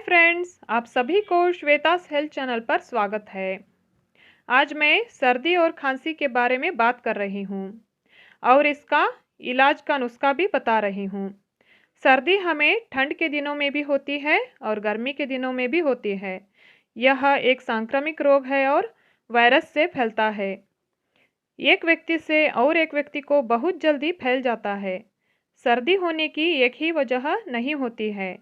Friends, आप सभी को श्वेतास हेल्थ चैनल पर स्वागत है। आज मैं सर्दी और खांसी के बारे में बात कर रही हूँ और इसका इलाज का नुस्खा भी बता रही हूँ। सर्दी हमें ठंड के दिनों में भी होती है और गर्मी के दिनों में भी होती है। यह एक सांक्रामिक रोग है और वायरस से फैलता है। एक व्यक्ति से और एक व्यक्ति को बहुत जल्दी फैल जाता है। सर्दी होने की एक ही वजह नहीं होती है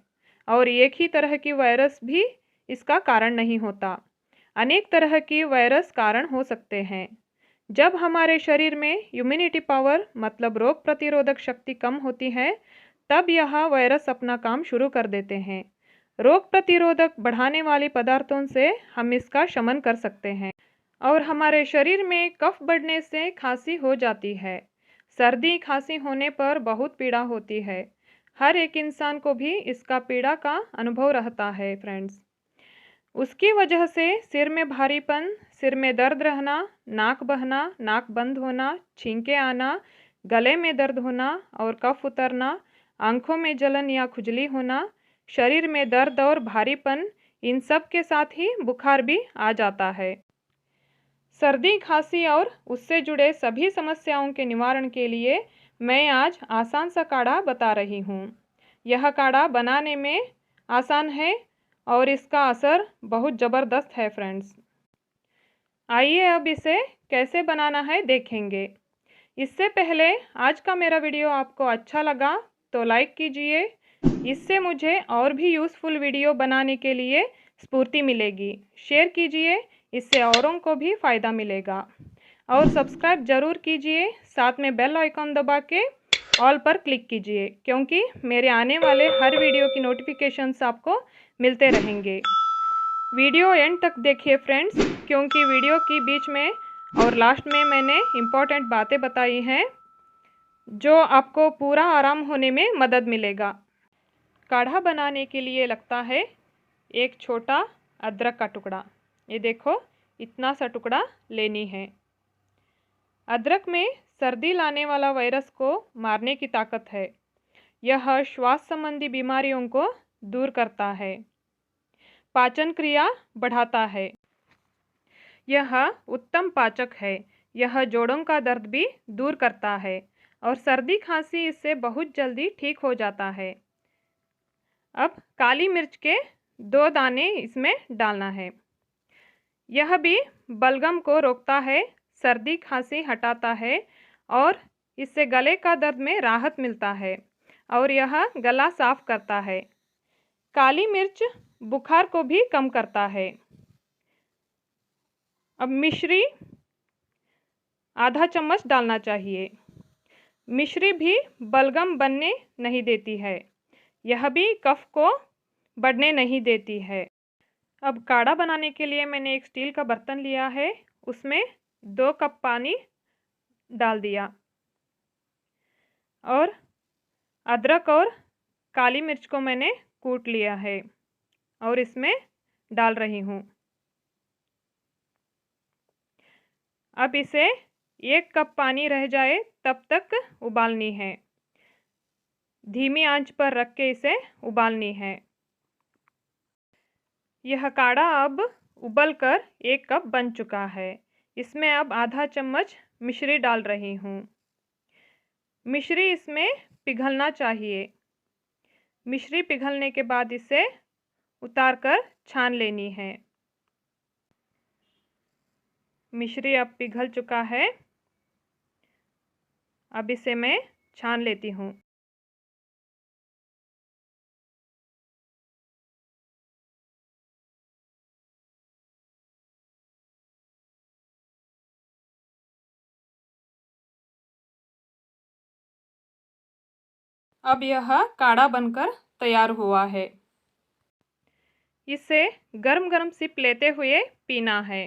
और एक ही तरह की वायरस भी इसका कारण नहीं होता। अनेक तरह की वायरस कारण हो सकते हैं। जब हमारे शरीर में इम्यूनिटी पावर मतलब रोग प्रतिरोधक शक्ति कम होती है, तब यह वायरस अपना काम शुरू कर देते हैं। रोग प्रतिरोधक बढ़ाने वाले पदार्थों से हम इसका शमन कर सकते हैं और हमारे शरीर में कफ बढ़ने से खांसी हो जाती है। सर्दी खांसी होने पर बहुत पीड़ा होती है। हर एक इंसान को भी इसका पीड़ा का अनुभव रहता है फ्रेंड्स। उसकी वजह से सिर में भारीपन, सिर में दर्द रहना, नाक बहना, नाक बंद होना, छींके आना, गले में दर्द होना और कफ उतरना, आंखों में जलन या खुजली होना, शरीर में दर्द और भारीपन, इन सब के साथ ही बुखार भी आ जाता है। सर्दी खांसी और उससे जुड़े सभी समस्याओं के निवारण के लिए मैं आज आसान सा काढ़ा बता रही हूँ। यह काढ़ा बनाने में आसान है और इसका असर बहुत ज़बरदस्त है फ्रेंड्स। आइए अब इसे कैसे बनाना है देखेंगे। इससे पहले आज का मेरा वीडियो आपको अच्छा लगा तो लाइक कीजिए। इससे मुझे और भी यूज़फुल वीडियो बनाने के लिए स्फूर्ति मिलेगी। शेयर कीजिए, इससे औरों को भी फ़ायदा मिलेगा और सब्सक्राइब ज़रूर कीजिए। साथ में बेल आइकॉन दबा के ऑल पर क्लिक कीजिए, क्योंकि मेरे आने वाले हर वीडियो की नोटिफिकेशंस आपको मिलते रहेंगे। वीडियो एंड तक देखिए फ्रेंड्स, क्योंकि वीडियो के बीच में और लास्ट में मैंने इम्पोर्टेंट बातें बताई हैं जो आपको पूरा आराम होने में मदद मिलेगा। काढ़ा बनाने के लिए लगता है एक छोटा अदरक का टुकड़ा। ये देखो, इतना सा टुकड़ा लेनी है। अदरक में सर्दी लाने वाला वायरस को मारने की ताकत है। यह श्वास संबंधी बीमारियों को दूर करता है, पाचन क्रिया बढ़ाता है। यह उत्तम पाचक है। यह जोड़ों का दर्द भी दूर करता है और सर्दी खांसी इससे बहुत जल्दी ठीक हो जाता है। अब काली मिर्च के 2 दाने इसमें डालना है। यह भी बलगम को रोकता है, सर्दी खांसी हटाता है और इससे गले का दर्द में राहत मिलता है और यह गला साफ करता है। काली मिर्च बुखार को भी कम करता है। अब मिश्री आधा चम्मच डालना चाहिए। मिश्री भी बलगम बनने नहीं देती है, यह भी कफ को बढ़ने नहीं देती है। अब काढ़ा बनाने के लिए मैंने एक स्टील का बर्तन लिया है, उसमें 2 कप पानी डाल दिया और अदरक और काली मिर्च को मैंने कूट लिया है और इसमें डाल रही हूँ। अब इसे 1 कप पानी रह जाए तब तक उबालनी है। धीमी आंच पर रख के इसे उबालनी है। यह काढ़ा अब उबलकर 1 कप बन चुका है। इसमें अब आधा चम्मच मिश्री डाल रही हूँ। मिश्री इसमें पिघलना चाहिए। मिश्री पिघलने के बाद इसे उतारकर छान लेनी है। मिश्री अब पिघल चुका है। अब इसे मैं छान लेती हूँ। अब यह काढ़ा बनकर तैयार हुआ है। इसे गरम गरम सिप लेते हुए पीना है।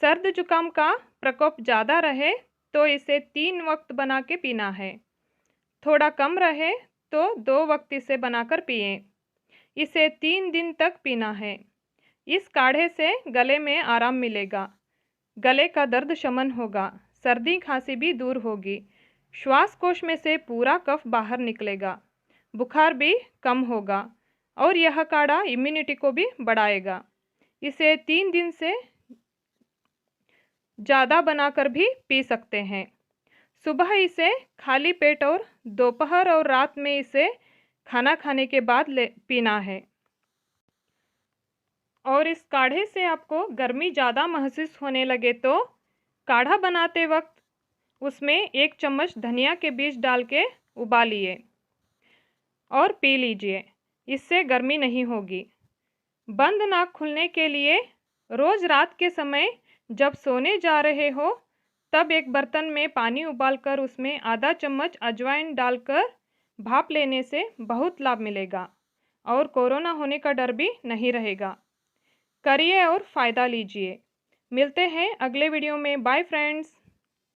सर्द जुकाम का प्रकोप ज़्यादा रहे तो इसे 3 वक्त बना के पीना है। थोड़ा कम रहे तो 2 वक्त इसे बनाकर पिएं। इसे 3 दिन तक पीना है। इस काढ़े से गले में आराम मिलेगा, गले का दर्द शमन होगा, सर्दी खांसी भी दूर होगी, श्वास कोश में से पूरा कफ बाहर निकलेगा, बुखार भी कम होगा, और यह काढ़ा इम्यूनिटी को भी बढ़ाएगा। इसे 3 दिन से ज़्यादा बनाकर भी पी सकते हैं। सुबह इसे खाली पेट और दोपहर और रात में इसे खाना खाने के बाद पीना है। और इस काढ़े से आपको गर्मी ज़्यादा महसूस होने लगे तो काढ़ा बनाते वक्त उसमें 1 चम्मच धनिया के बीज डाल के उबालिए और पी लीजिए। इससे गर्मी नहीं होगी। बंद नाक खुलने के लिए रोज़ रात के समय जब सोने जा रहे हो तब एक बर्तन में पानी उबालकर उसमें आधा चम्मच अजवाइन डालकर भाप लेने से बहुत लाभ मिलेगा और कोरोना होने का डर भी नहीं रहेगा। करिए और फ़ायदा लीजिए। मिलते हैं अगले वीडियो में। Bye friends.